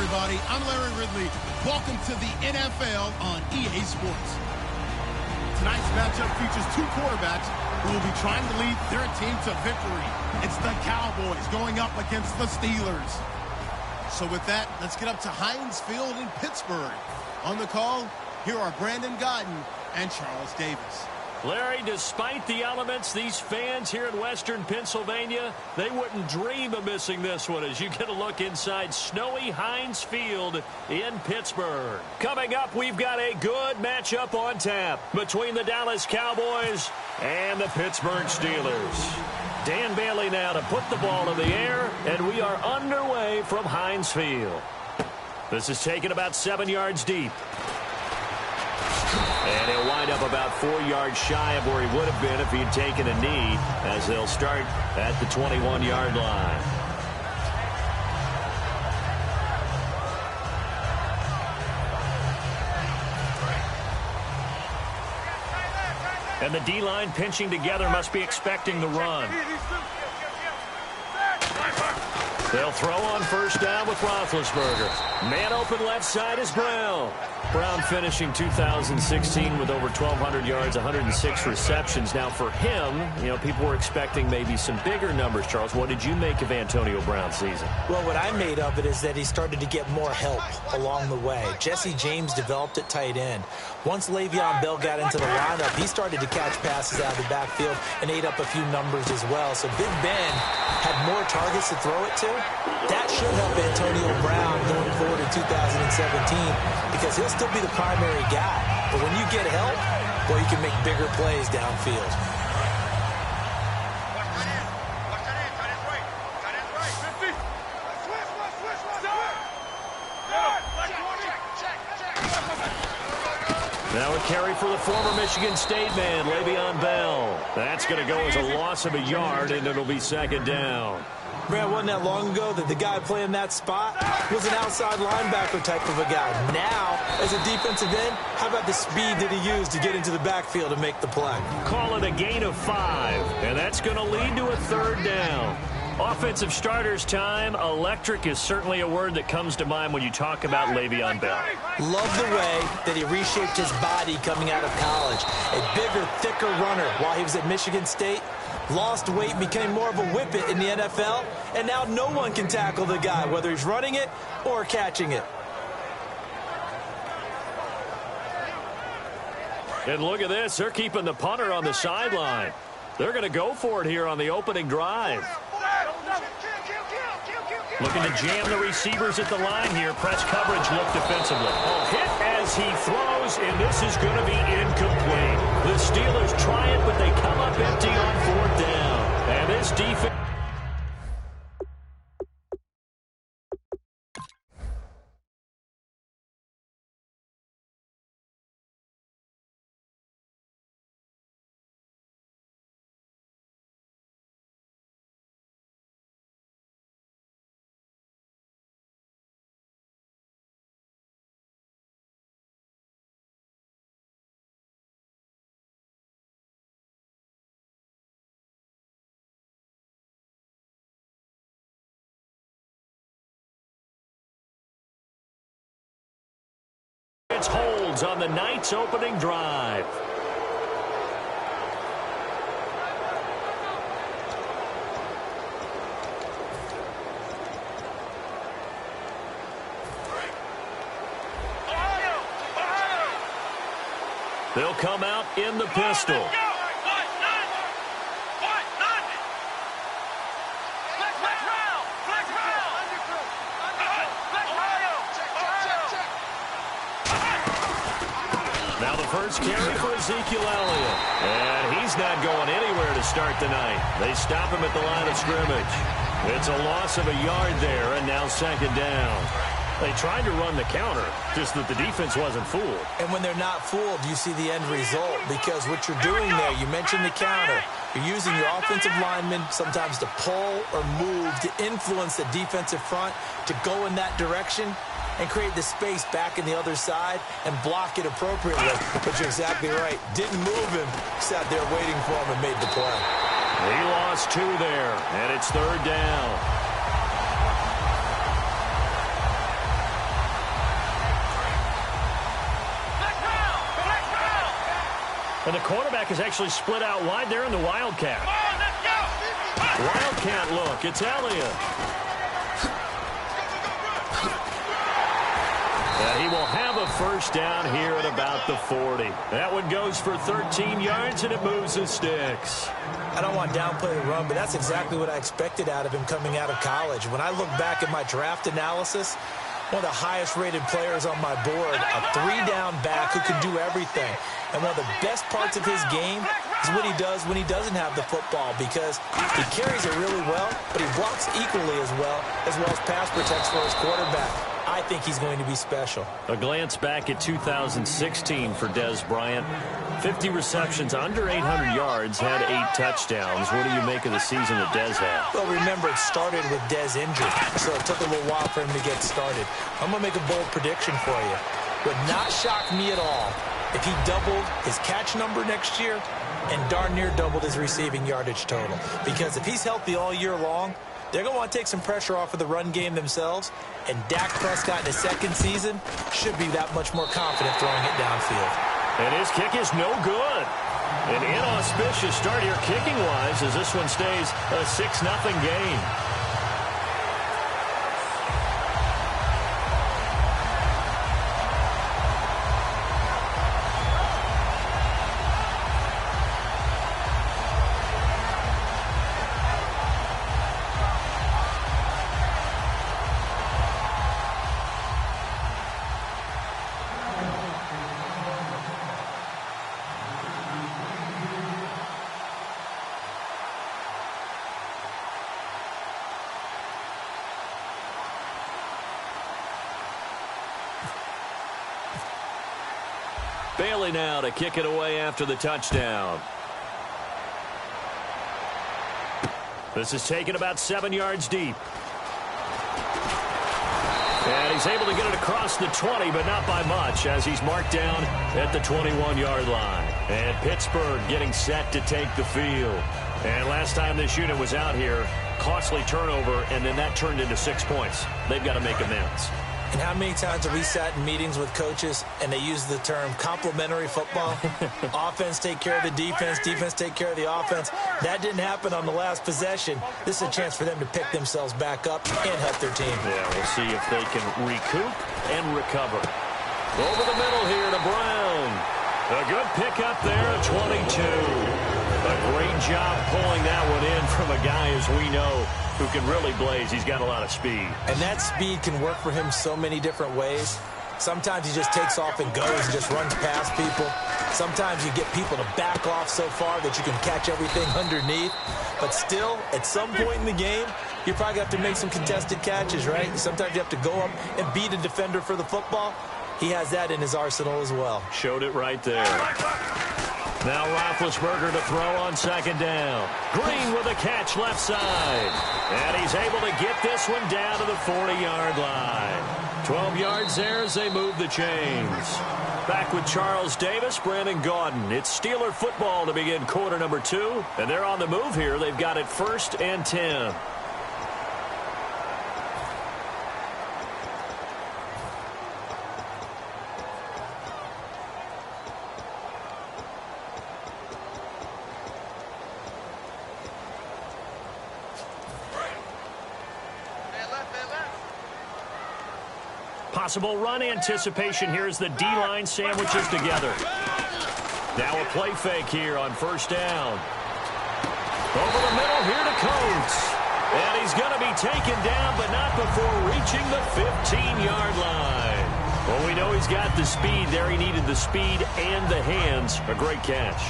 everybody. I'm Larry Ridley. Welcome to the NFL on EA Sports. Tonight's matchup features two quarterbacks who will be trying to lead their team to victory. It's the Cowboys going up against the Steelers. So with that, let's get up to Heinz Field in Pittsburgh. On the call, here are Brandon Godden and Charles Davis. Larry, despite the elements, these fans here in western Pennsylvania, they wouldn't dream of missing this one as you get a look inside snowy Heinz Field in Pittsburgh. Coming up, we've got a good matchup on tap between the Dallas Cowboys and the Pittsburgh Steelers. Dan Bailey now to put the ball in the air, and we are underway from Heinz Field. This is taken about 7 yards deep. And he'll wind up about 4 yards shy of where he would have been if he'd taken a knee, as they'll start at the 21-yard line. And the D-line pinching together must be expecting the run. They'll throw on first down with Roethlisberger. Man open left side is Brown. Brown finishing 2016 with over 1,200 yards, 106 receptions. Now for him, you know, people were expecting maybe some bigger numbers, Charles. What did you make of Antonio Brown's season? Well, what I made of it is that he started to get more help along the way. Jesse James developed at tight end. Once Le'Veon Bell got into the lineup, he started to catch passes out of the backfield and ate up a few numbers as well. So Big Ben had more targets to throw it to. That should help Antonio Brown going forward in 2017 because he'll still be the primary guy. But when you get help, well, you can make bigger plays downfield. Now a carry for the former Michigan State man, Le'Veon Bell. That's going to go as a loss of a yard, and it'll be second down. Brad, wasn't that long ago that the guy playing that spot was an outside linebacker type of a guy. Now, as a defensive end, how about the speed that he used to get into the backfield and make the play? Call it a gain of 5, and that's going to lead to a third down. Offensive starters time. Electric is certainly a word that comes to mind when you talk about Le'Veon Bell. Love the way that he reshaped his body coming out of college. A bigger, thicker runner while he was at Michigan State. Lost weight, became more of a whippet in the NFL, and now no one can tackle the guy, whether he's running it or catching it. And look at this. They're keeping the punter on the sideline. They're going to go for it here on the opening drive. Looking to jam the receivers at the line here. Press coverage look defensively. Oh, hit as he throws, and this is going to be incomplete. The Steelers try it, but they come up empty on fourth down. And this defense... holds on the Knights' opening drive. They'll come out in the pistol. Now the first carry for Ezekiel Elliott. And he's not going anywhere to start the night. They stop him at the line of scrimmage. It's a loss of a yard there, and now second down. They tried to run the counter, just that the defense wasn't fooled. And when they're not fooled, you see the end result, because what you're doing there, you mentioned the counter. You're using your offensive linemen sometimes to pull or move to influence the defensive front to go in that direction and create the space back in the other side and block it appropriately. But you're exactly right. Didn't move him. Sat there waiting for him and made the play. He lost 2 there, and it's third down. And the quarterback is actually split out wide there in the Wildcat. Wildcat look. It's Elliott. And he will have a first down here at about the 40. That one goes for 13 yards, and it moves the sticks. I don't want to downplay the run, but that's exactly what I expected out of him coming out of college. When I look back at my draft analysis, one of the highest-rated players on my board, a three-down back who can do everything. And one of the best parts of his game is what he does when he doesn't have the football, because he carries it really well, but he blocks equally as well as pass protects for his quarterback. I think he's going to be special. A glance back at 2016 for Dez Bryant. 50 receptions, under 800 yards, had 8 touchdowns. What do you make of the season that Dez had? Well, remember, it started with Dez injured, so it took a little while for him to get started. I'm going to make a bold prediction for you. Would not shock me at all if he doubled his catch number next year and darn near doubled his receiving yardage total. Because if he's healthy all year long, they're going to want to take some pressure off of the run game themselves, and Dak Prescott in his second season should be that much more confident throwing it downfield. And his kick is no good. An inauspicious start here kicking-wise as this one stays a 6-0 game. Bailey now to kick it away after the touchdown. This is taken about 7 yards deep. And he's able to get it across the 20, but not by much, as he's marked down at the 21-yard line. And Pittsburgh getting set to take the field. And last time this unit was out here, costly turnover, and then that turned into 6 points. They've got to make amends. And how many times have we sat in meetings with coaches and they use the term complementary football? Offense take care of the defense, defense take care of the offense. That didn't happen on the last possession. This is a chance for them to pick themselves back up and help their team. Yeah, we'll see if they can recoup and recover. Over the middle here to Brown. A good pickup there at 22. A great job pulling that one in from a guy, as we know, who can really blaze. He's got a lot of speed. And that speed can work for him so many different ways. Sometimes he just takes off and goes and just runs past people. Sometimes you get people to back off so far that you can catch everything underneath. But still, at some point in the game, you probably have to make some contested catches, right? Sometimes you have to go up and beat a defender for the football. He has that in his arsenal as well. Showed it right there. Now Roethlisberger to throw on second down. Green with a catch left side. And he's able to get this one down to the 40-yard line. 12 yards there as they move the chains. Back with Charles Davis, Brandon Gaudin. It's Steeler football to begin quarter number 2. And they're on the move here. They've got it 1st and 10. Possible run anticipation here as the D-line sandwiches together. Now a play fake here on 1st down. Over the middle here to Coates. And he's going to be taken down, but not before reaching the 15-yard line. Well, we know he's got the speed there. He needed the speed and the hands. A great catch.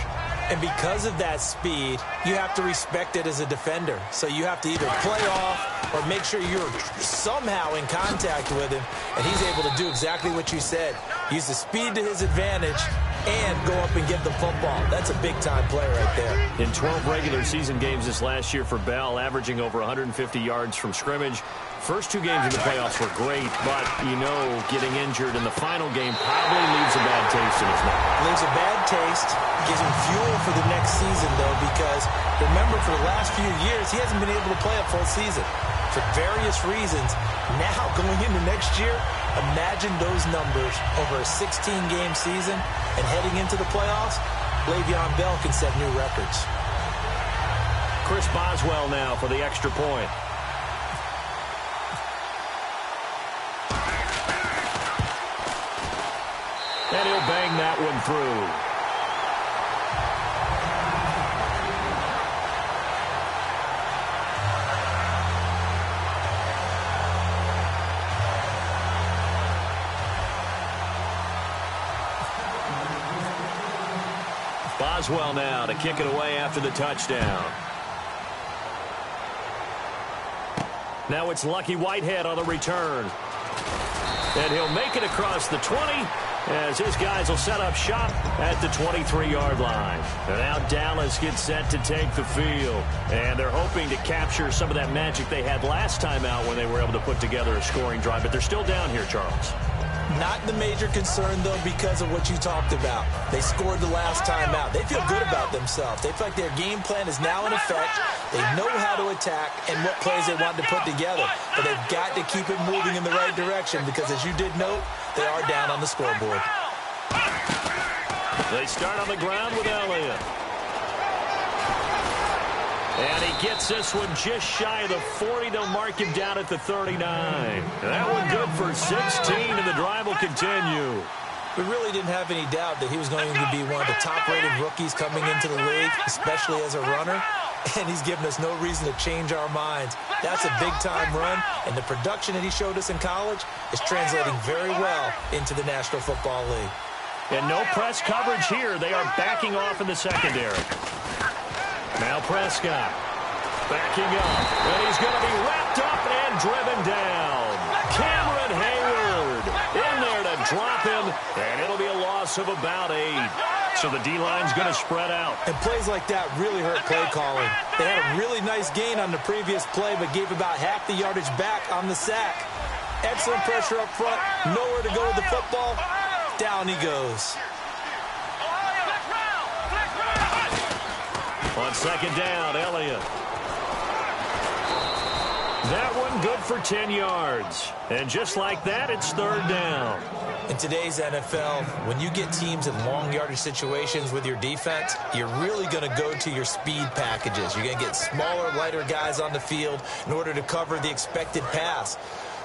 And because of that speed, you have to respect it as a defender. So you have to either play off or make sure you're somehow in contact with him. And he's able to do exactly what you said. Use the speed to his advantage and go up and get the football. That's a big-time play right there. In 12 regular season games this last year for Bell, averaging over 150 yards from scrimmage. First 2 games in the playoffs were great, but, you know, getting injured in the final game probably leaves a bad taste in his mouth. Leaves a bad taste, gives him fuel for the next season, though, because remember, for the last few years, he hasn't been able to play a full season for various reasons. Now, going into next year, imagine those numbers over a 16-game season and heading into the playoffs. Le'Veon Bell can set new records. Chris Boswell now for the extra point. And he'll bang that one through. Boswell now to kick it away after the touchdown. Now it's Lucky Whitehead on the return. And he'll make it across the 20 as his guys will set up shop at the 23-yard line. And now Dallas gets set to take the field. And they're hoping to capture some of that magic they had last time out when they were able to put together a scoring drive. But they're still down here, Charles. Not the major concern, though, because of what you talked about. They scored the last time out. They feel good about themselves. They feel like their game plan is now in effect. They know how to attack and what plays they want to put together. But they've got to keep it moving in the right direction because, as you did note, they are down on the scoreboard. They start on the ground with Elliott. And he gets this one just shy of the 40. They'll mark him down at the 39. That one good for 16, and the drive will continue. We really didn't have any doubt that he was going to be one of the top-rated rookies coming into the league, especially as a runner. And he's given us no reason to change our minds. That's a big-time run, and the production that he showed us in college is translating very well into the National Football League. And no press coverage here. They are backing off in the secondary. Now Prescott backing up, and he's going to be wrapped up and driven down. Cameron Hayward in there to drop him, and it'll be a loss of about 8. So the D-line's going to spread out. And plays like that really hurt play calling. They had a really nice gain on the previous play, but gave about half the yardage back on the sack. Excellent pressure up front, nowhere to go with the football. Down he goes. On second down, Elliott. That one good for 10 yards. And just like that, it's third down. In today's NFL, when you get teams in long yardage situations with your defense, you're really going to go to your speed packages. You're going to get smaller, lighter guys on the field in order to cover the expected pass.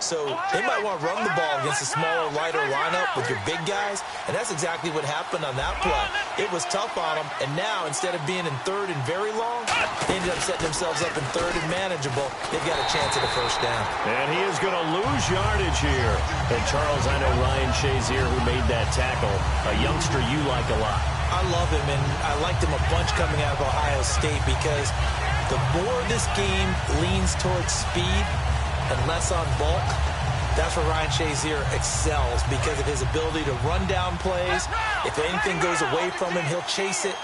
So they might want to run the ball against a smaller, lighter lineup with your big guys, and that's exactly what happened on that play. It was tough on them, and now instead of being in third and very long, they ended up setting themselves up in third and manageable. They've got a chance at a first down. And he is going to lose yardage here. And Charles, I know Ryan Shazier, who made that tackle, a youngster you like a lot. I love him, and I liked him a bunch coming out of Ohio State because the more this game leans towards speed and less on bulk, that's where Ryan Shazier excels because of his ability to run down plays. If anything goes away from him, he'll chase it.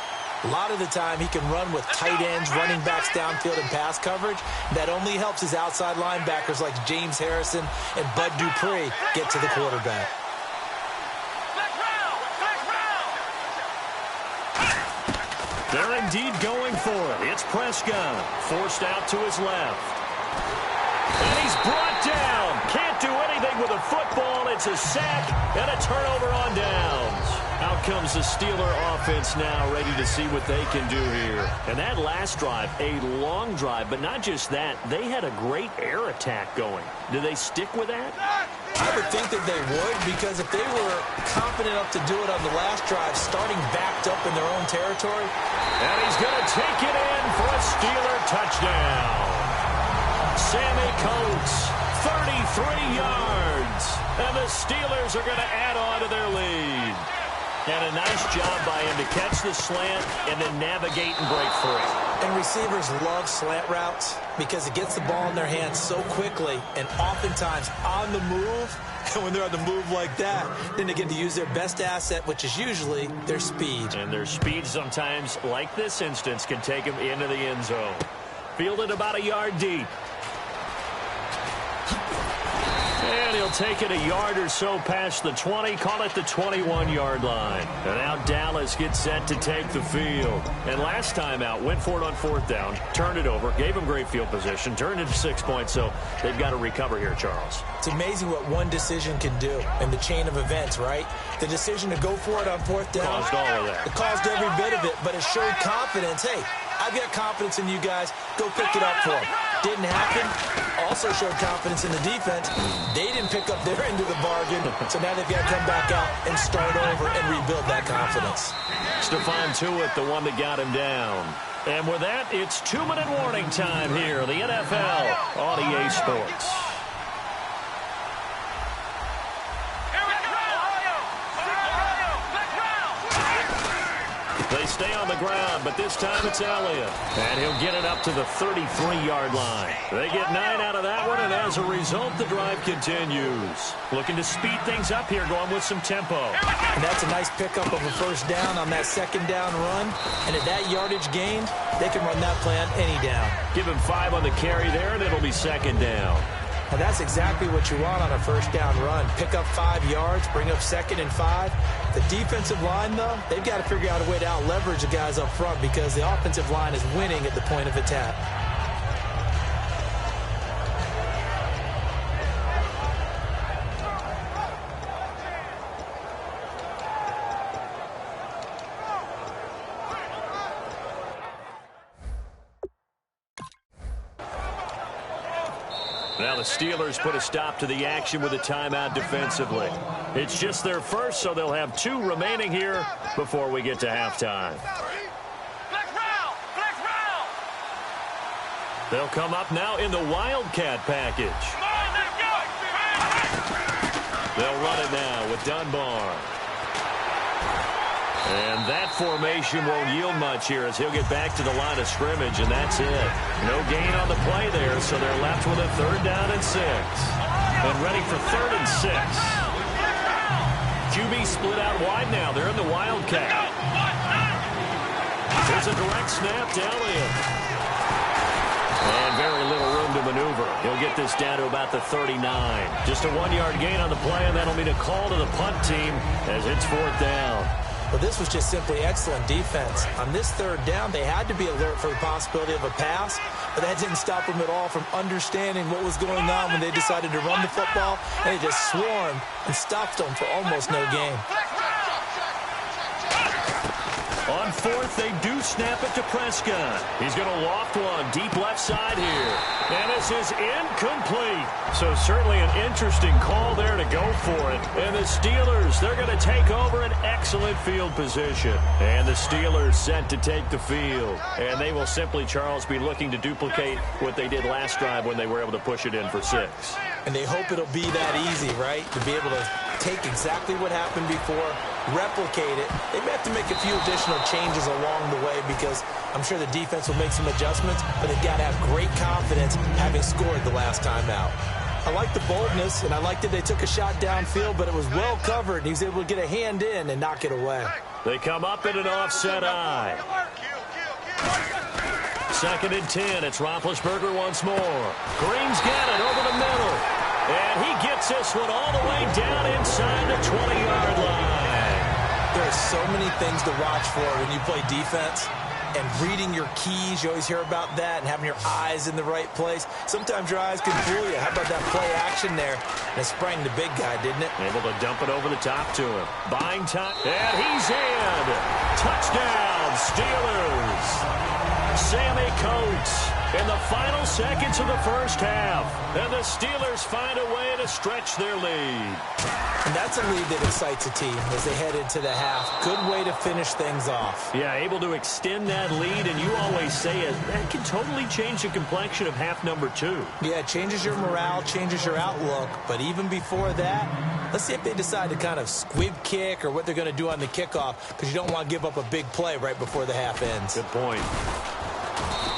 A lot of the time, he can run with tight ends, running backs downfield, and pass coverage. That only helps his outside linebackers like James Harrison and Bud Dupree get to the quarterback. They're indeed going for it. It's Prescott, forced out to his left. And he's brought down. Can't do anything with a football. It's a sack and a turnover on downs. Out comes the Steeler offense now, ready to see what they can do here. And that last drive, a long drive, but not just that. They had a great air attack going. Do they stick with that? I would think that they would, because if they were confident enough to do it on the last drive, starting backed up in their own territory. And he's going to take it in for a Steeler touchdown. Sammy Coates, 33 yards. And the Steelers are going to add on to their lead. And a nice job by him to catch the slant and then navigate and break free. And receivers love slant routes because it gets the ball in their hands so quickly and oftentimes on the move. And when they're on the move like that, then they get to use their best asset, which is usually their speed. And their speed sometimes, like this instance, can take them into the end zone. Fielded about a yard deep. And he'll take it a yard or so past the 20, call it the 21-yard line. And now Dallas gets set to take the field. And last time out, went for it on 4th down, turned it over, gave him great field position, turned it to 6 points, so they've got to recover here, Charles. It's amazing what one decision can do in the chain of events, right? The decision to go for it on 4th down. Caused all of that. It caused every bit of it, but it showed confidence. Hey, I've got confidence in you guys. Go pick it up for them. Didn't happen. Also showed confidence in the defense. They didn't pick up their end of the bargain, so now they've got to come back out and start over and rebuild that confidence. Stephon Tuitt, the one that got him down. And with that, it's 2-minute warning time here, the NFL on EA Sports. They stay on the ground, but this time it's Elliott. And he'll get it up to the 33-yard line. They get 9 out of that one, and as a result, the drive continues. Looking to speed things up here, going with some tempo. And that's a nice pickup of a 1st down on that 2nd down run. And at that yardage gained, they can run that play on any down. Give him 5 on the carry there, and it'll be 2nd down. And that's exactly what you want on a 1st down run. Pick up 5 yards, bring up 2nd and 5. The defensive line, though, they've got to figure out a way to out-leverage the guys up front because the offensive line is winning at the point of attack. Now the Steelers put a stop to the action with a timeout defensively. It's just their first, so they'll have 2 remaining here before we get to halftime. They'll come up now in the Wildcat package. They'll run it now with Dunbar. And that formation won't yield much here as he'll get back to the line of scrimmage, and that's it. No gain on the play there, so they're left with a 3rd down and 6. And ready for 3rd and 6. QB split out wide now. They're in the Wildcat. There's a direct snap to Elliott. And very little room to maneuver. He'll get this down to about the 39. Just a 1-yard gain on the play, and that'll mean a call to the punt team as it's 4th down. Well, this was just simply excellent defense. On this 3rd down, they had to be alert for the possibility of a pass, but that didn't stop them at all from understanding what was going on when they decided to run the football, and they just swarmed and stopped them for almost no gain. On 4th, they do snap it to Prescott. He's going to loft one deep left side here. And this is incomplete. So certainly an interesting call there to go for it. And the Steelers, they're going to take over an excellent field position. And the Steelers set to take the field. And they will simply, Charles, be looking to duplicate what they did last drive when they were able to push it in for 6. And they hope it'll be that easy, right? To be able to take exactly what happened before, replicate it. They may have to make a few additional changes along the way because I'm sure the defense will make some adjustments, but they've got to have great confidence having scored the last time out. I like the boldness, and I like that they took a shot downfield, but it was well covered, and he was able to get a hand in and knock it away. They come up in an offset eye. 2nd and 10. It's Roethlisberger once more. Green's got it over the middle. And he gets this one all the way down inside the 20-yard line. There are so many things to watch for when you play defense. And reading your keys, you always hear about that, and having your eyes in the right place. Sometimes your eyes can fool you. How about that play action there? And it sprang the big guy, didn't it? Able to dump it over the top to him. Buying time. And he's in. Touchdown, Steelers. Sammy Coates in the final seconds of the first half. And the Steelers find a way to stretch their lead. And that's a lead that excites a team as they head into the half. Good way to finish things off. Yeah, able to extend that lead, and you always say it, that can totally change the complexion of half number 2. Yeah, it changes your morale, changes your outlook. But even before that, let's see if they decide to kind of squib kick or what they're going to do on the kickoff, because you don't want to give up a big play right before the half ends. Good point.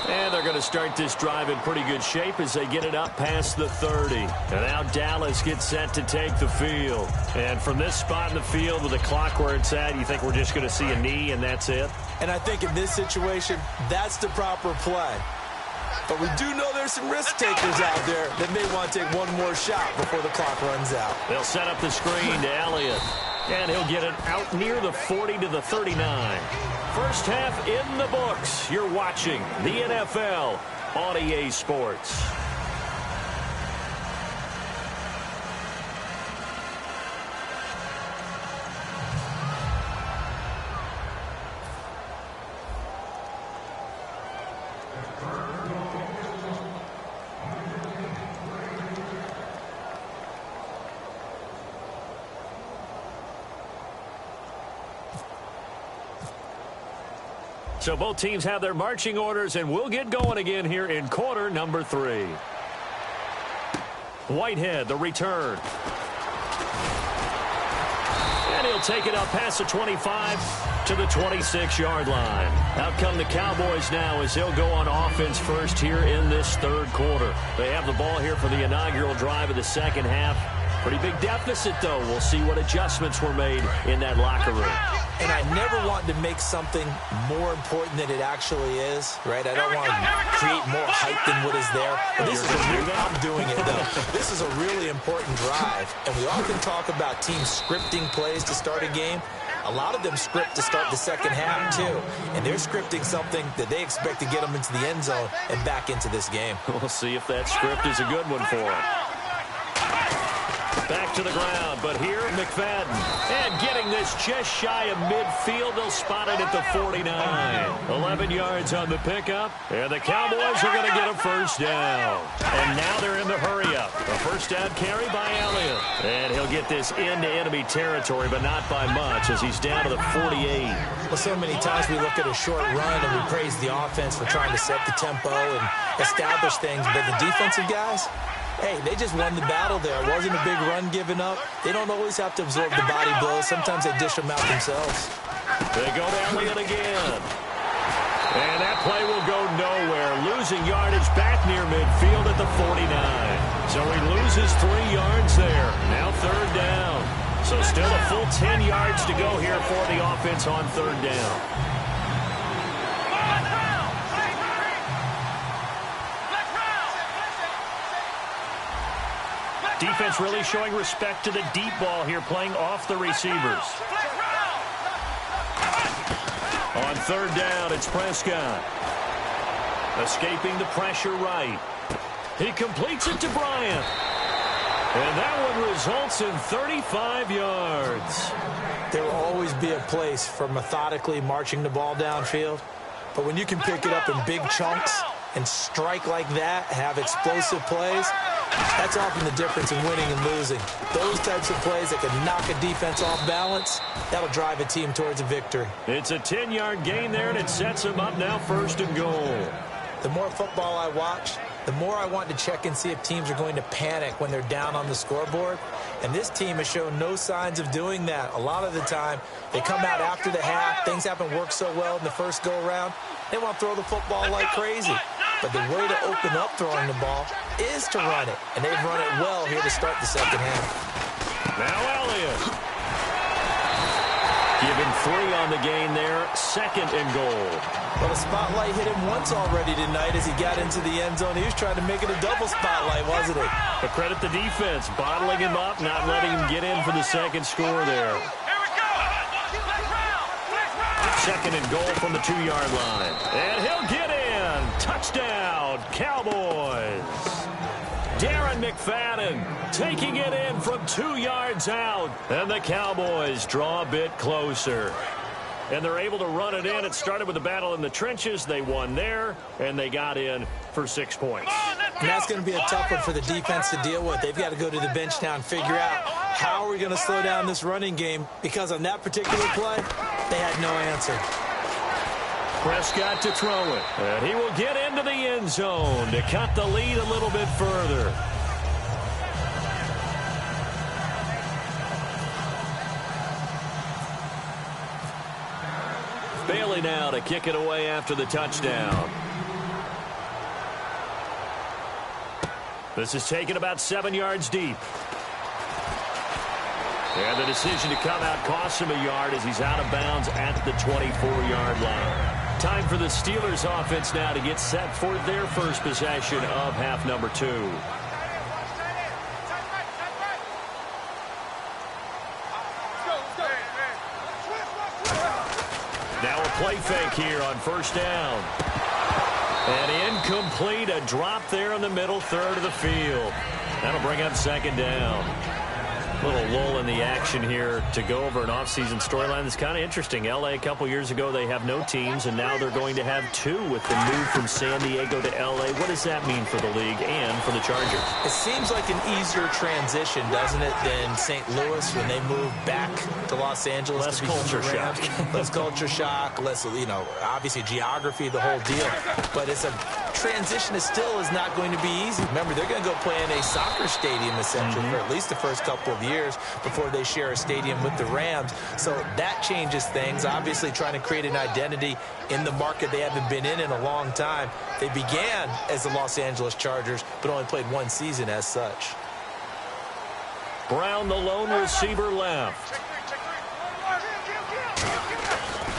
And they're going to start this drive in pretty good shape as they get it up past the 30. And now Dallas gets set to take the field. And from this spot in the field with the clock where it's at, you think we're just going to see a knee and that's it? And I think in this situation, that's the proper play. But we do know there's some risk takers out there that may want to take one more shot before the clock runs out. They'll set up the screen to Elliott. And he'll get it out near the 40 to the 39. First half in the books. You're watching the NFL on EA Sports. So both teams have their marching orders, and we'll get going again here in quarter number 3. Whitehead, the return. And he'll take it up past the 25 to the 26-yard line. Out come the Cowboys now as they'll go on offense first here in this third quarter. They have the ball here for the inaugural drive of the second half. Pretty big deficit, though. We'll see what adjustments were made in that locker room. And I never want to make something more important than it actually is, right? I don't want to create more hype than what is there. But this is I'm doing it, though. This is a really important drive. And we often talk about teams scripting plays to start a game. A lot of them script to start the second half, too. And they're scripting something that they expect to get them into the end zone and back into this game. We'll see if that script is a good one for them. Back to the ground, but here, McFadden. And getting this just shy of midfield, they'll spot it at the 49. 11 yards on the pickup, and the Cowboys are going to get a first down. And now they're in the hurry-up. A first down carry by Elliott. And he'll get this into enemy territory, but not by much, as he's down to the 48. Well, so many times we look at a short run and we praise the offense for trying to set the tempo and establish things, but the defensive guys, hey, they just won the battle there. It wasn't a big run given up. They don't always have to absorb the body blows. Sometimes they dish them out themselves. They go to Elliott again. And that play will go nowhere. Losing yardage back near midfield at the 49. So he loses 3 yards there. Now third down. So still a full 10 yards to go here for the offense on third down. Defense really showing respect to the deep ball here, playing off the receivers. On third down, it's Prescott. Escaping the pressure right. He completes it to Bryant. And that one results in 35 yards. There will always be a place for methodically marching the ball downfield. But when you can pick it up in big chunks and strike like that, have explosive plays, that's often the difference in winning and losing. Those types of plays that can knock a defense off balance, that'll drive a team towards a victory. It's a 10-yard gain there, and it sets them up now first and goal. The more football I watch, the more I want to check and see if teams are going to panic when they're down on the scoreboard. And this team has shown no signs of doing that. A lot of the time, they come out after the half. Things haven't worked so well in the first go-around. They want to throw the football like crazy. But the way to open up throwing the ball is to run it. And they've run it well here to start the second half. Now Elliott. Given 3 on the gain there, second and goal. Well, the spotlight hit him once already tonight as he got into the end zone. He was trying to make it a double spotlight, wasn't he? But credit the defense, bottling him up, not letting him get in for the second score there. Second and goal from the 2-yard line. And he'll get in. Touchdown, Cowboys. Darren McFadden taking it in from 2 yards out. And the Cowboys draw a bit closer. And they're able to run it in. It started with a battle in the trenches. They won there, and they got in for 6 points. And that's going to be a tough one for the defense to deal with. They've got to go to the bench now and figure out how are we going to slow down this running game, because on that particular play, they had no answer. Prescott to throw it. And he will get into the end zone to cut the lead a little bit further. Bailey now to kick it away after the touchdown. This is taken about 7 yards deep. And the decision to come out costs him a yard as he's out of bounds at the 24-yard line. Time for the Steelers offense now to get set for their first possession of half number 2. Now a play fake here on first down. And incomplete, a drop there in the middle third of the field. That'll bring up second down. A little lull in the action here to go over an offseason storyline that's kind of interesting. L.A. a couple years ago, they have no teams, and now they're going to have 2 with the move from San Diego to L.A. What does that mean for the league and for the Chargers? It seems like an easier transition, doesn't it, than St. Louis when they moved back to Los Angeles. Less culture shock. Less culture shock, less, obviously geography, the whole deal. But it's a transition that still is not going to be easy. Remember, they're going to go play in a soccer stadium, essentially, for at least the first couple of years before they share a stadium with the Rams. So that changes things. Obviously trying to create an identity in the market they haven't been in a long time. They began as the Los Angeles Chargers, but only played 1 season as such. Brown, the lone receiver, left.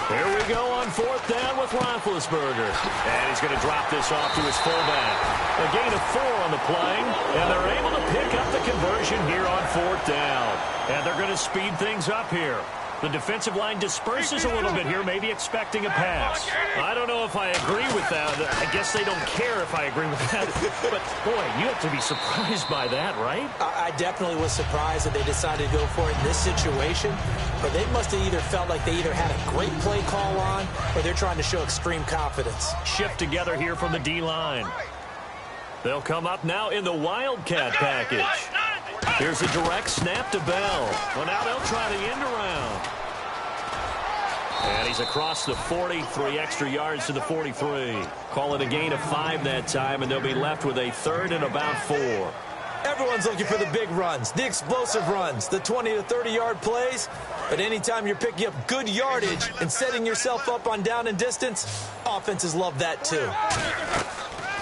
Here we go on fourth down with Roethlisberger. And he's going to drop this off to his fullback. A gain of 4 on the play, and they're able to pick up the conversion here on fourth down. And they're going to speed things up here. The defensive line disperses a little bit here, maybe expecting a pass. I don't know if I agree with that. I guess they don't care if I agree with that. But, boy, you have to be surprised by that, right? I definitely was surprised that they decided to go for it in this situation. But they must have either felt like they either had a great play call on or they're trying to show extreme confidence. Shift together here from the D-line. They'll come up now in the Wildcat package. Here's a direct snap to Bell. Well, now they'll try the end around. And he's across the 40, 3 extra yards to the 43. Call it a gain of 5 that time, and they'll be left with a 3rd and about 4. Everyone's looking for the big runs, the explosive runs, the 20 to 30-yard plays. But anytime you're picking up good yardage and setting yourself up on down and distance, offenses love that too.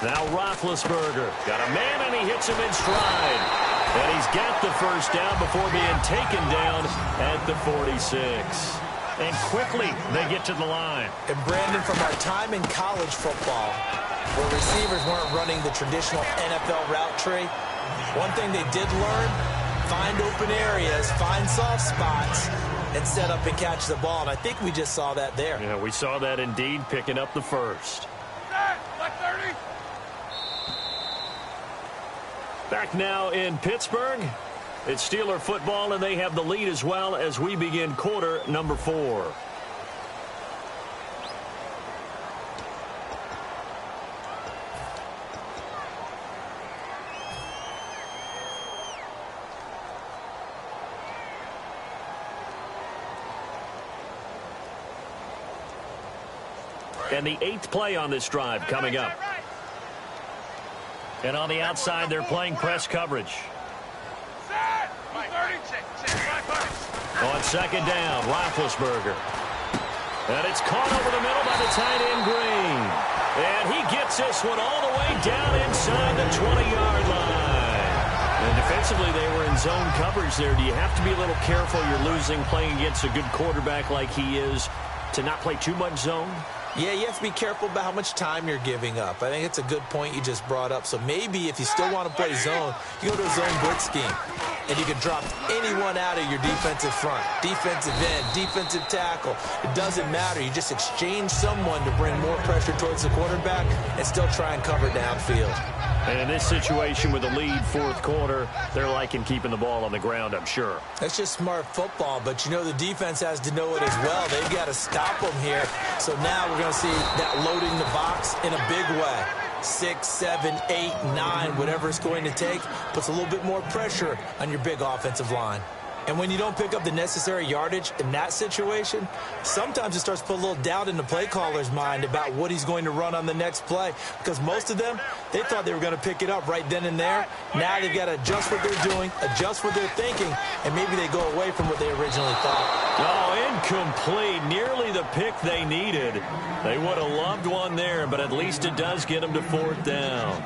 Now Roethlisberger got a man, and he hits him in stride. And he's got the first down before being taken down at the 46. And quickly, they get to the line. And Brandon, from our time in college football, where receivers weren't running the traditional NFL route tree, one thing they did learn, find open areas, find soft spots, and set up and catch the ball. And I think we just saw that there. Yeah, we saw that indeed, picking up the first. Back now in Pittsburgh. It's Steeler football, and they have the lead as well as we begin quarter number 4. And the 8th play on this drive coming up. And on the outside, they're playing press coverage. On second down, Roethlisberger. And it's caught over the middle by the tight end, Green. And he gets this one all the way down inside the 20-yard line. And defensively, they were in zone coverage there. Do you have to be a little careful? You're losing, playing against a good quarterback like he is, to not play too much zone? Yeah, you have to be careful about how much time you're giving up. I think it's a good point you just brought up. So maybe if you still want to play zone, you go to a zone blitz scheme. And you can drop anyone out of your defensive front, defensive end, defensive tackle. It doesn't matter. You just exchange someone to bring more pressure towards the quarterback and still try and cover downfield. And in this situation with the lead fourth quarter, they're liking keeping the ball on the ground, I'm sure. That's just smart football, but you know the defense has to know it as well. They've got to stop them here. So now we're going to see that loading the box in a big way. 6, 7, 8, 9, whatever it's going to take, puts a little bit more pressure on your big offensive line. And when you don't pick up the necessary yardage in that situation, sometimes it starts to put a little doubt in the play caller's mind about what he's going to run on the next play. Because most of them, they thought they were going to pick it up right then and there. Now they've got to adjust what they're doing, adjust what they're thinking, and maybe they go away from what they originally thought. Oh, incomplete. Nearly the pick they needed. They would have loved one there, but at least it does get them to fourth down.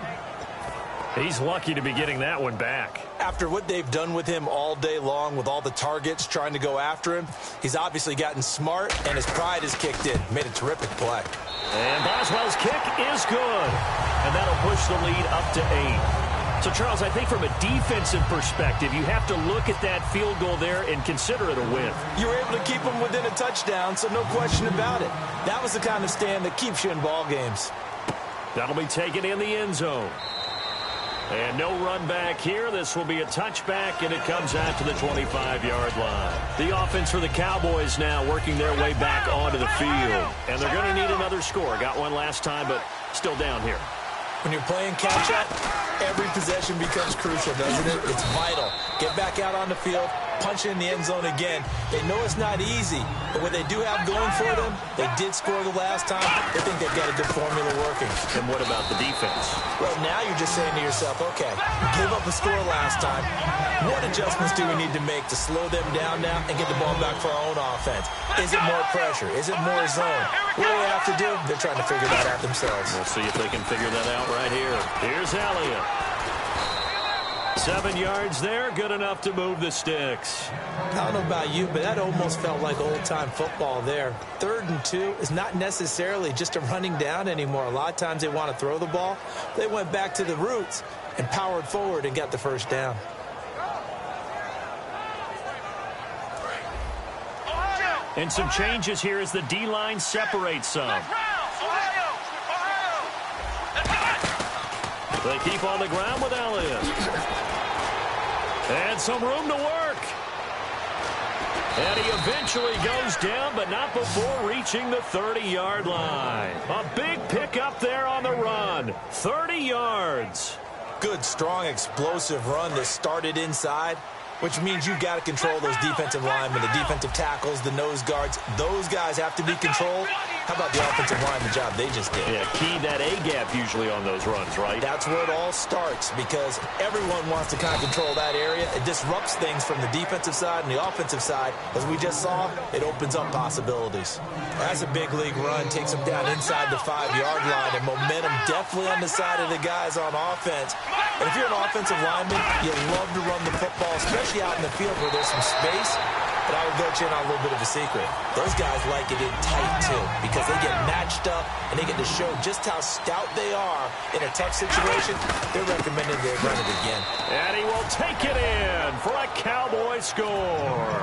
He's lucky to be getting that one back. After what they've done with him all day long with all the targets trying to go after him, he's obviously gotten smart, and his pride has kicked in. Made a terrific play. And Boswell's kick is good. And that'll push the lead up to 8. So, Charles, I think from a defensive perspective, you have to look at that field goal there and consider it a win. You were able to keep him within a touchdown, so no question about it. That was the kind of stand that keeps you in ball games. That'll be taken in the end zone. And no run back here. This will be a touchback, and it comes out to the 25-yard line. The offense for the Cowboys now working their way back onto the field. And they're going to need another score. Got one last time, but still down here. When you're playing catch-up, every possession becomes crucial, doesn't it? It's vital. Get back out on the field, punch in the end zone again. They know it's not easy, but what they do have going for them, they did score the last time. They think they've got a good formula working. And what about the defense? Well, now you're just saying to yourself, okay, give up a score last time. What adjustments do we need to make to slow them down now and get the ball back for our own offense? Is it more pressure? Is it more zone? What do they have to do? They're trying to figure that out themselves. We'll see if they can figure that out right here. Here's Elliott. 7 yards there, good enough to move the sticks. I don't know about you, but that almost felt like old-time football there. 3rd and 2 is not necessarily just a running down anymore. A lot of times they want to throw the ball. They went back to the roots and powered forward and got the first down. And some changes here as the D-line separates some. They keep on the ground with Elliott. And some room to work. And he eventually goes down, but not before reaching the 30-yard line. A big pickup there on the run. 30 yards. Good, strong, explosive run that started inside, which means you've got to control those defensive linemen, the defensive tackles, the nose guards. Those guys have to be controlled. How about the offensive line, the job they just did? Yeah, key that A-gap usually on those runs, right? That's where it all starts because everyone wants to kind of control that area. It disrupts things from the defensive side and the offensive side. As we just saw, it opens up possibilities. That's a big league run. Takes them down inside the 5-yard line, and momentum definitely on the side of the guys on offense. And if you're an offensive lineman, you love to run the football, especially out in the field where there's some space. But I would let you in on a little bit of a secret. Those guys like it in tight, too, because they get matched up and they get to show just how stout they are in a tough situation. They're recommending they run it again. And he will take it in for a Cowboy score.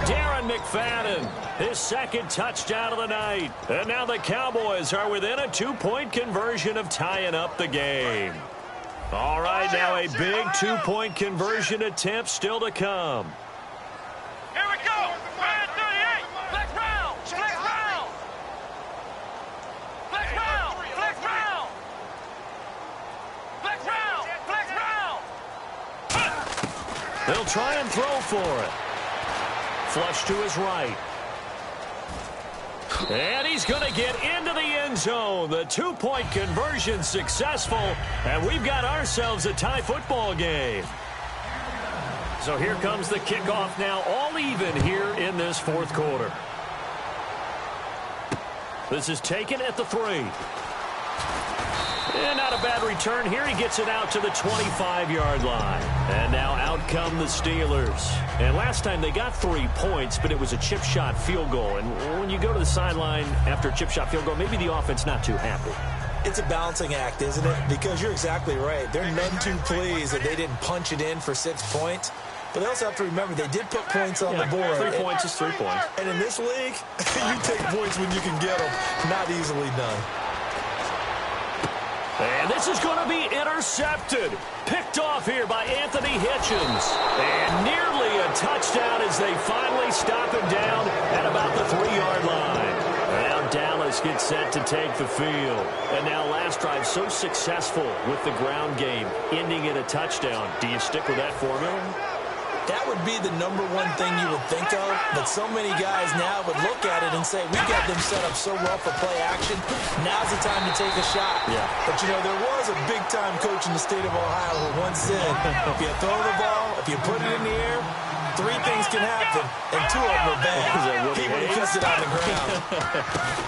Darren McFadden, his 2nd touchdown of the night. And now the Cowboys are within a 2-point conversion of tying up the game. All right, now a big 2-point conversion attempt still to come. Here we go. 38. Flex round. Flex round. Flex round. Flex round. Flex round. Flex round. They'll try and throw for it. Flush to his right. And he's going to get into the end zone. The 2-point conversion successful. And we've got ourselves a tie football game. So here comes the kickoff now, all even here in this 4th quarter. This is taken at the 3. And not a bad return here. He gets it out to the 25-yard line. And now out come the Steelers. And last time they got 3 points, but it was a chip shot field goal. And when you go to the sideline after a chip shot field goal, maybe the offense not too happy. It's a balancing act, isn't it? Because you're exactly right. They're none too pleased that they didn't punch it in for 6 points. But they also have to remember they did put points on the board. 3 points is 3 points. And in this league, you take points when you can get them. Not easily done. And this is going to be intercepted. Picked off here by Anthony Hitchens. And nearly a touchdown as they finally stop him down at about the 3-yard line. Now Dallas gets set to take the field. And now last drive so successful with the ground game, ending in a touchdown. Do you stick with that formula? That would be the #1 thing you would think of, but so many guys now would look at it and say, we got them set up so well for play action, now's the time to take a shot. Yeah. But, you know, there was a big-time coach in the state of Ohio who once said, if you throw the ball, if you put it in the air, Three things can happen, and two of them are bad. He would have kept it on the ground.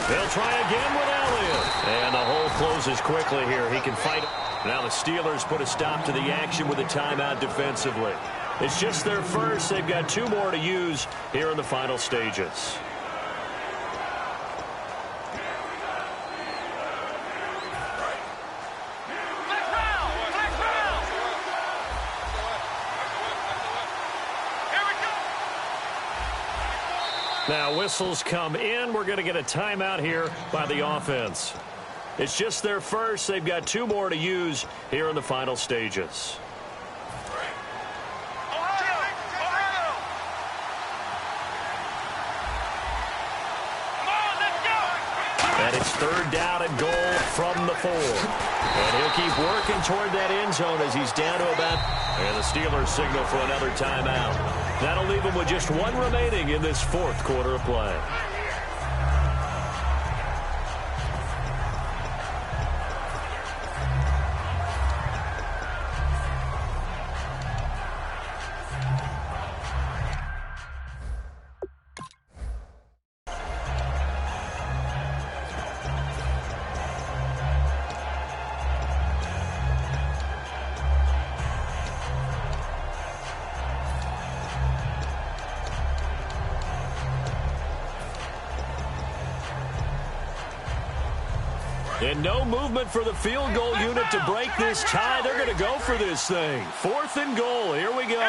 They'll try again with Elliott. And the hole closes quickly here. He can fight. Now the Steelers put a stop to the action with a timeout defensively. It's just their first. They've got 2 more to use here in the final stages. Now whistles come in. We're going to get a timeout here by the offense. It's just their first. They've got 2 more to use here in the final stages. And it's 3rd down and goal from the 4. And he'll keep working toward that end zone as he's down to about... And the Steelers signal for another timeout. That'll leave him with just 1 remaining in this 4th quarter of play. And no movement for the field goal unit to break this tie. They're going to go for this thing. 4th and goal. Here we go.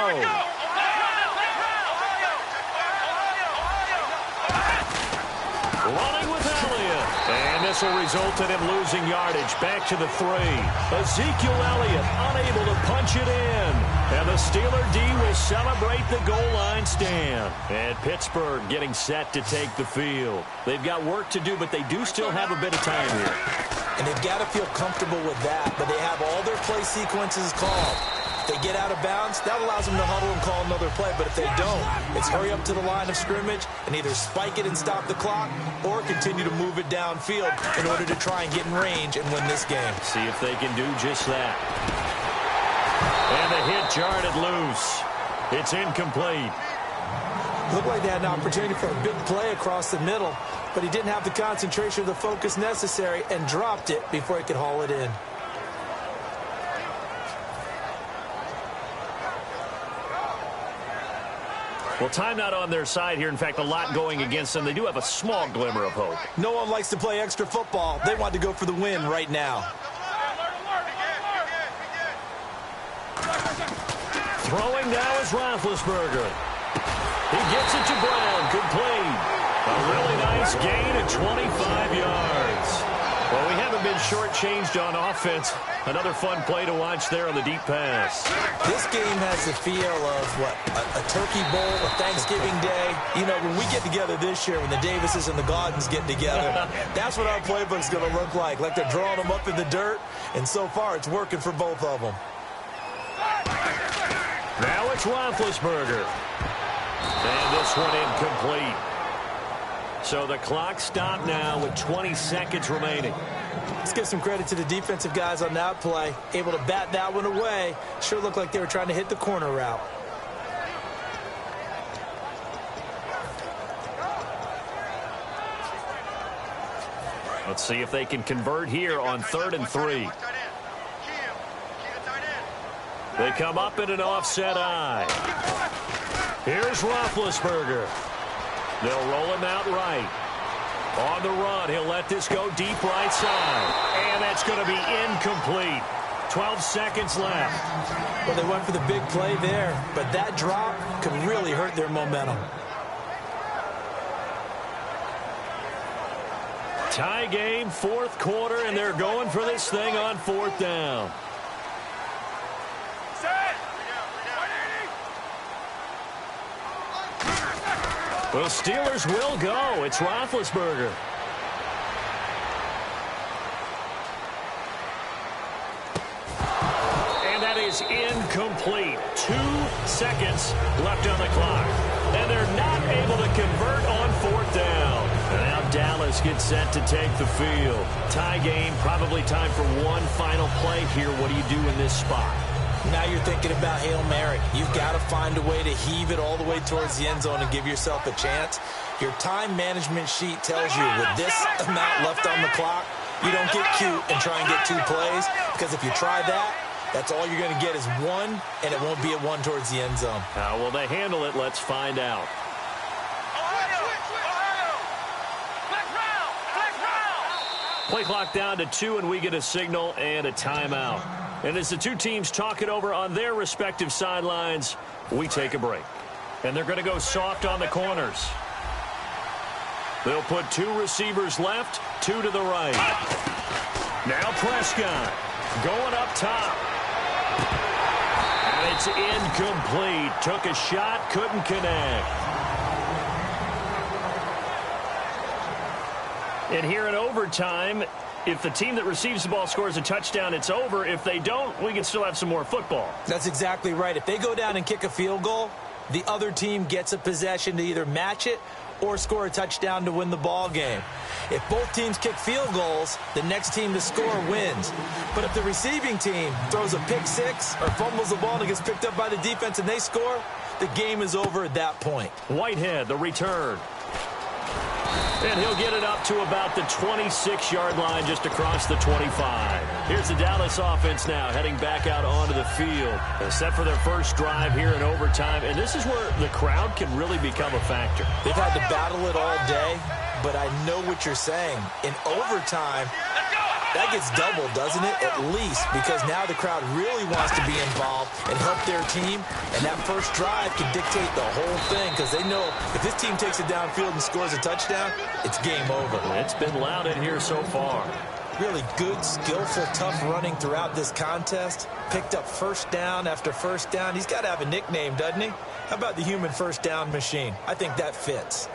Running with Elliott. And this will result in him losing yardage. Back to the 3. Ezekiel Elliott unable to punch it in. And the Steeler D will celebrate the goal line stand. And Pittsburgh getting set to take the field. They've got work to do, but they do still have a bit of time here. And they've got to feel comfortable with that, but they have all their play sequences called. If they get out of bounds, that allows them to huddle and call another play, but if they don't, it's hurry up to the line of scrimmage and either spike it and stop the clock or continue to move it downfield in order to try and get in range and win this game. See if they can do just that. And the hit jarred loose. It's incomplete. Looked like they had an opportunity for a big play across the middle, but he didn't have the concentration or the focus necessary and dropped it before he could haul it in. Well, timeout on their side here. In fact, a lot going against them. They do have a small glimmer of hope. No one likes to play extra football. They want to go for the win right now. Throwing now is Roethlisberger. He gets it to Brown. Complete. A really nice gain at 25 yards. Well, we haven't been shortchanged on offense. Another fun play to watch there on the deep pass. This game has the feel of, a Turkey Bowl, a Thanksgiving Day. You know, when we get together this year, when the Davises and the Gaudens get together, that's what our playbook's going to look like they're drawing them up in the dirt, and so far it's working for both of them. Now it's Roethlisberger. And this one incomplete. So the clock stopped now with 20 seconds remaining. Let's give some credit to the defensive guys on that play. Able to bat that one away. Sure looked like they were trying to hit the corner route. Let's see if they can convert here on 3rd and 3. They come up in an offset eye. Here's Roethlisberger. They'll roll him out right. On the run, he'll let this go deep right side. And that's going to be incomplete. 12 seconds left. Well, they went for the big play there, but that drop could really hurt their momentum. Tie game, 4th quarter, and they're going for this thing on 4th down. Well, Steelers will go. It's Roethlisberger. And that is incomplete. 2 seconds left on the clock. And they're not able to convert on 4th down. And now Dallas gets set to take the field. Tie game, probably time for one final play here. What do you do in this spot? Now you're thinking about Hail Mary. You've got to find a way to heave it all the way towards the end zone and give yourself a chance. Your time management sheet tells you with this amount left on the clock, you don't get cute and try and get 2 plays, because if you try that, that's all you're going to get is 1, and it won't be a 1 towards the end zone. How will they handle it? Let's find out. Play clock down to 2, and we get a signal and a timeout. And as the two teams talk it over on their respective sidelines, we take a break. And they're going to go soft on the corners. They'll put 2 receivers left, 2 to the right. Now Prescott going up top. And it's incomplete. Took a shot, couldn't connect. And here in overtime, if the team that receives the ball scores a touchdown, it's over. If they don't, we can still have some more football. That's exactly right. If they go down and kick a field goal, the other team gets a possession to either match it or score a touchdown to win the ball game. If both teams kick field goals, the next team to score wins. But if the receiving team throws a pick 6 or fumbles the ball and it gets picked up by the defense and they score, the game is over at that point. Whitehead, the return. And he'll get it up to about the 26-yard line, just across the 25. Here's the Dallas offense now, heading back out onto the field. They're set for their first drive here in overtime, and this is where the crowd can really become a factor. They've had to battle it all day, but I know what you're saying. In overtime, that gets doubled, doesn't it? At least, because now the crowd really wants to be involved and help their team, and that first drive can dictate the whole thing, because they know if this team takes it downfield and scores a touchdown, it's game over. It's been loud in here so far. Really good, skillful, tough running throughout this contest. Picked up first down after first down. He's got to have a nickname, doesn't he? How about the human first down machine? I think that fits.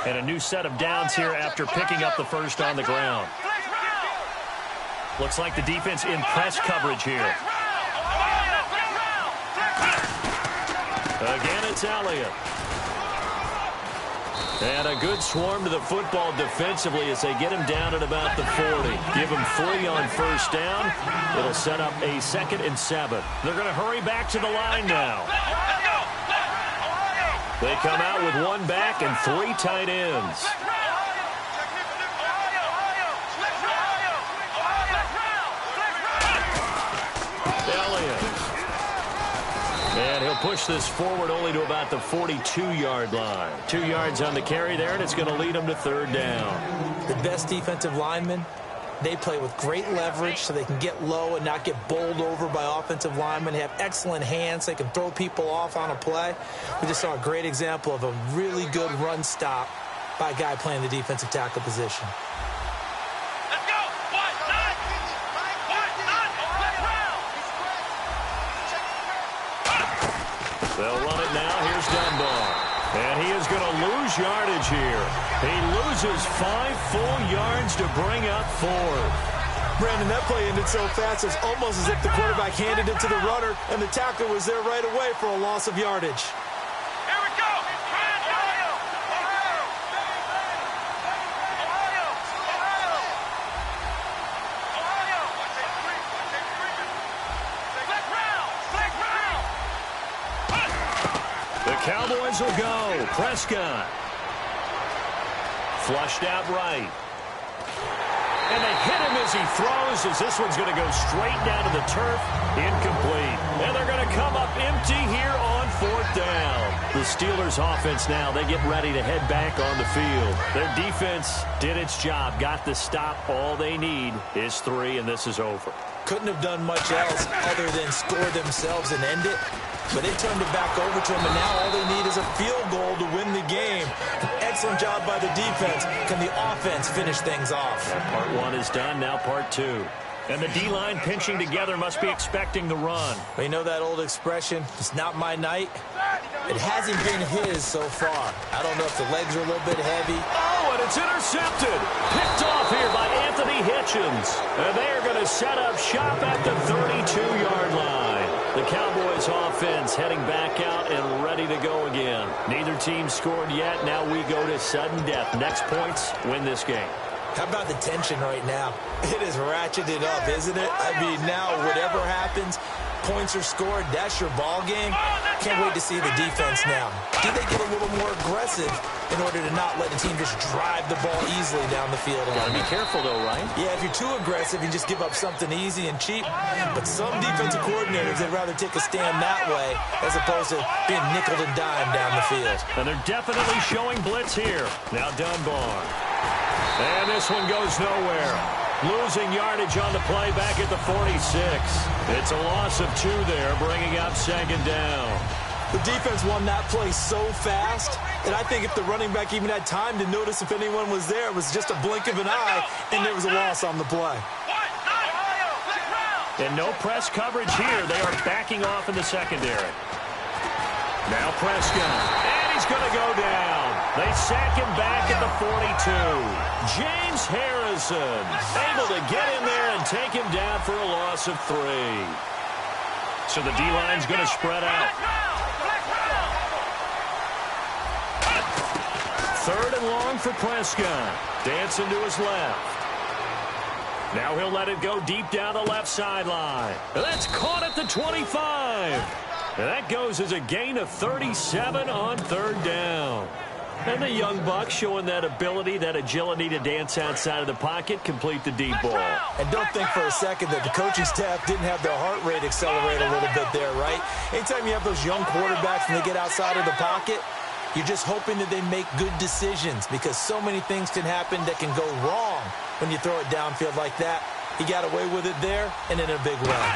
And a new set of downs here after picking up the first on the ground. Looks like the defense in press coverage here. Again, it's Elliott. And a good swarm to the football defensively as they get him down at about the 40. Give him 3 on first down. It'll set up a 2nd and 7. They're going to hurry back to the line now. They come out with 1 back and 3 tight ends. And he'll push this forward only to about the 42-yard line. 2 yards on the carry there, and it's going to lead them to 3rd down. The best defensive linemen, they play with great leverage so they can get low and not get bowled over by offensive linemen. They have excellent hands. They can throw people off on a play. We just saw a great example of a really good run stop by a guy playing the defensive tackle position. They'll run it now. Here's Dunbar. And he is going to lose yardage here. He loses 5 full yards to bring up 4th. Brandon, that play ended so fast, it's almost as if the quarterback handed it to the runner, and the tackler was there right away for a loss of yardage. Here we go. Cowboys will go. Prescott. Flushed out right. And they hit him as he throws, as this one's going to go straight down to the turf. Incomplete. And they're going to come up empty here on 4th down. The Steelers offense now, they get ready to head back on the field. Their defense did its job, got the stop. All they need is 3, and this is over. Couldn't have done much else other than score themselves and end it. But they turned it back over to him, and now all they need is a field goal to win the game. An excellent job by the defense. Can the offense finish things off? Part 1 is done, now part 2. And the D-line pinching together must be expecting the run. Well, you know that old expression, it's not my night? It hasn't been his so far. I don't know if the legs are a little bit heavy. Oh, and it's intercepted. Picked off here by Anthony Hitchens. And they are going to set up shop at the 32-yard line. The Cowboys offense heading back out and ready to go again. Neither team scored yet. Now we go to sudden death. Next points win this game. How about the tension right now? It is ratcheted up, isn't it? I mean, now whatever happens, Points are scored. That's your ball game. Can't wait to see the defense now. Do they get a little more aggressive in order to not let the team just drive the ball easily down the field? Gotta be careful, though, right? Yeah, if you're too aggressive, you just give up something easy and cheap. But some defensive coordinators, they'd rather take a stand that way as opposed to being nickel and dime down the field. And they're definitely showing blitz here. Now Dunbar. And this one goes nowhere. Losing yardage on the play back at the 46. It's a loss of 2 there, bringing up second down. The defense won that play so fast that I think if the running back even had time to notice if anyone was there, it was just a blink of an eye, and there was a loss on the play. And no press coverage here. They are backing off in the secondary. Now Prescott. And he's going to go down. They sack him back at the 42. James Harrison able to get in there and take him down for a loss of 3. So the D-line's going to spread out. 3rd and long for Prescott. Dancing to his left. Now he'll let it go deep down the left sideline. That's caught at the 25. And that goes as a gain of 37 on 3rd down. And the young buck showing that ability, that agility to dance outside of the pocket, complete the deep ball. And don't think for a second that the coaching staff didn't have their heart rate accelerate a little bit there, right? Anytime you have those young quarterbacks and they get outside of the pocket, you're just hoping that they make good decisions because so many things can happen that can go wrong when you throw it downfield like that. He got away with it there and in a big way.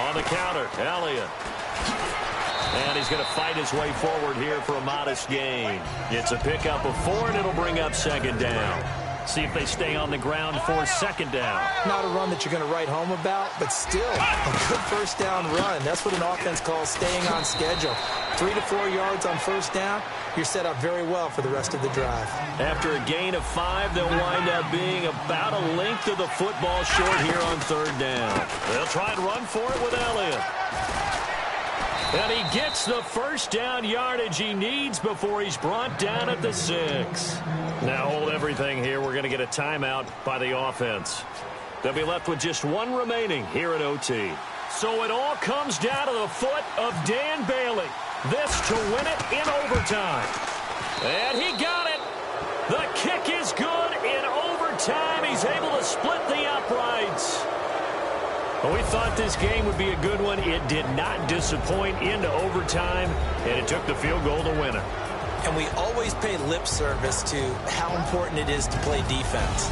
On the counter, Elliott. And he's going to fight his way forward here for a modest gain. It's a pickup of 4, and it'll bring up second down. See if they stay on the ground for second down. Not a run that you're going to write home about, but still a good first down run. That's what an offense calls staying on schedule. 3 to 4 yards on first down, you're set up very well for the rest of the drive. After a gain of 5, they'll wind up being about a length of the football short here on 3rd down. They'll try and run for it with Elliott. And he gets the first down yardage he needs before he's brought down at the 6. Now hold everything here. We're going to get a timeout by the offense. They'll be left with just 1 remaining here at OT. So it all comes down to the foot of Dan Bailey. This to win it in overtime. And he got it. The kick is good in overtime. He's able to split the uprights. Well, we thought this game would be a good one. It did not disappoint into overtime, and it took the field goal to win it. And we always pay lip service to how important it is to play defense.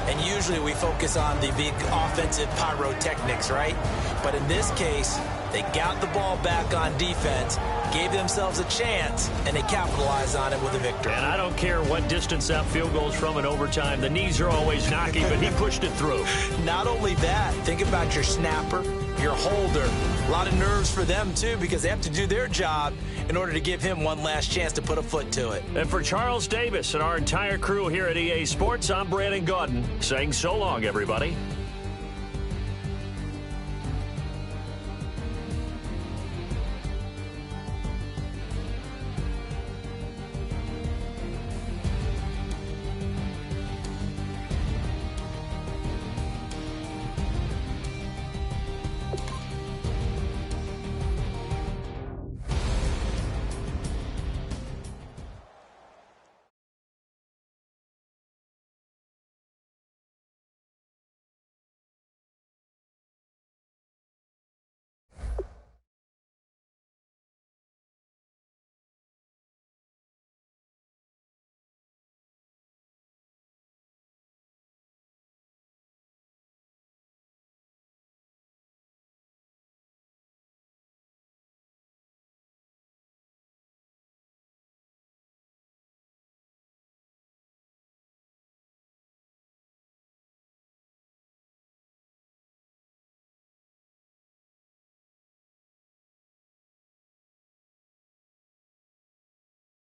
And usually we focus on the big offensive pyrotechnics, right? But in this case, they got the ball back on defense, gave themselves a chance, and they capitalized on it with a victory. And I don't care what distance that field goes from in overtime. The knees are always knocking, but he pushed it through. Not only that, think about your snapper, your holder. A lot of nerves for them, too, because they have to do their job in order to give him one last chance to put a foot to it. And for Charles Davis and our entire crew here at EA Sports, I'm Brandon Gaudin saying so long, everybody.